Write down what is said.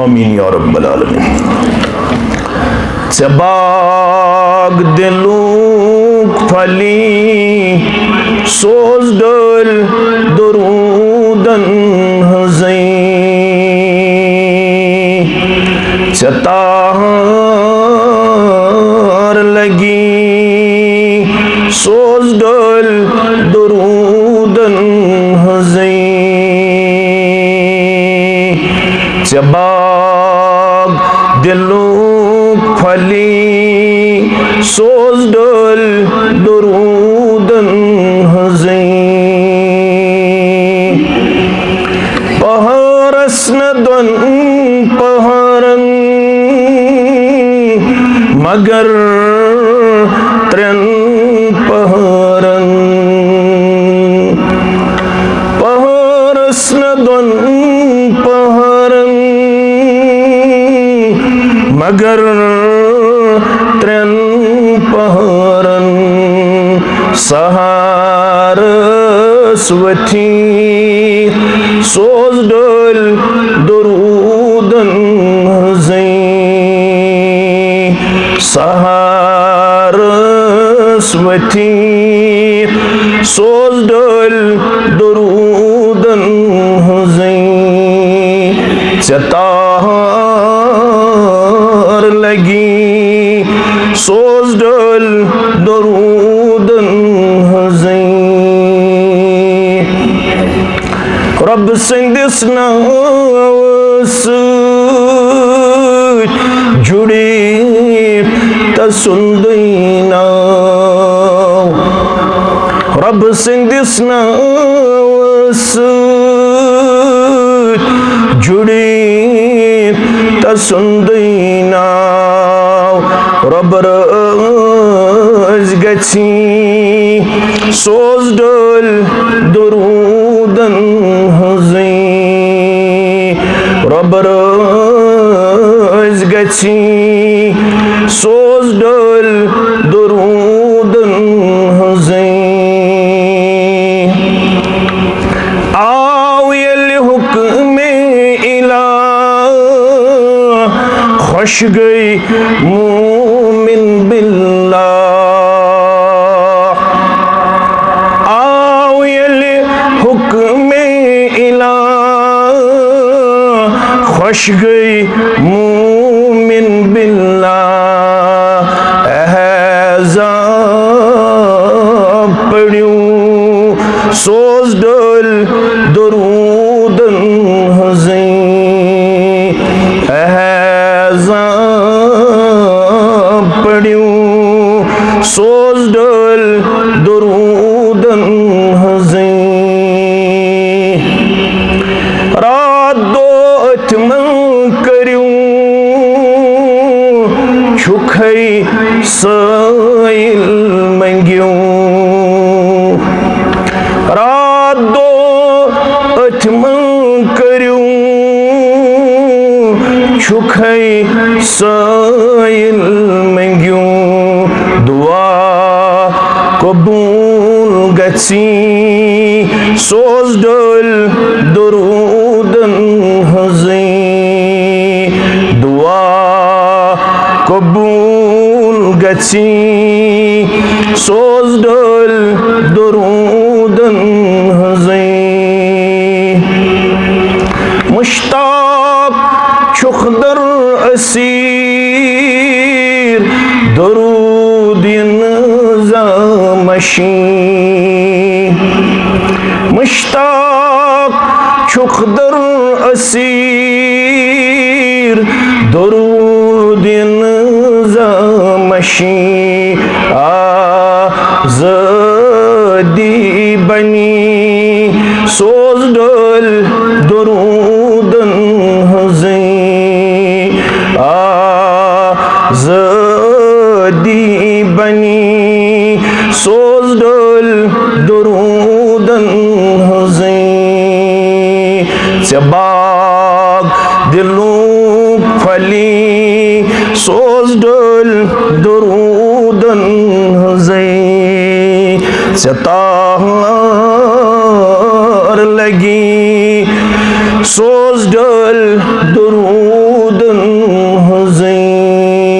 आमीन या रब्बल आलमीन। बाग दिलूक फली सोज डल दरूदन हज़ई चतार लगी सोज डल दरूदन हज़ई बाग दिलूक फली सोज डल दरूदन हज़ई पहरस नदन पहरन मगर त्रन पहरन पहरस नदन पहरन मगर त्रन पहरन सहारस्वती सोज डल दरूदन हज़ई सहारस्वती सोज डल दरूदन हज़ई चतार लगी सोज डल दरूदन हज़ई रब सिंदिस नास जुड़ी तसुंदीना रब सिंदिस नास जुड़ी तसुंदीना रब रज गची सोज डल दरूदन हज़ई रब रज गची सोज डल दरूदन हज़ई आओ ये हुक्म इलाह खुश गई मोमिन बिल्लाह आओ ये हुक्म इलाह खुश गई मोमिन बिल्लाह एहज़ाब पढ़ूं सोज डल दरूदन हज़ई एहज़ाब पढ़ूं सोज डल दरूदन हज़ई रात दो अतमन करूं छुखई साइल मंग्यूं रात दो अतमन करूं छुखई साइल मंग्यूं दुआ कबूल गची सोज डल दरूदन हज़ई दुआ कबूल गची सोज डल दरूदन हज़ई मुश्ताक शुखदर असीर दरूदिन जामशी मुश्ताक शुखदर असीर दरूदिन जामशी आज़ादी बनी सोज डल दरूदन हज़ई आज़ादी बनी सोज डल दरूदन हज़ई बाग दिलूक फली सोज डल दरूदन हज़ई चतार लगी सोज डल दरूदन درود हो ज़ई।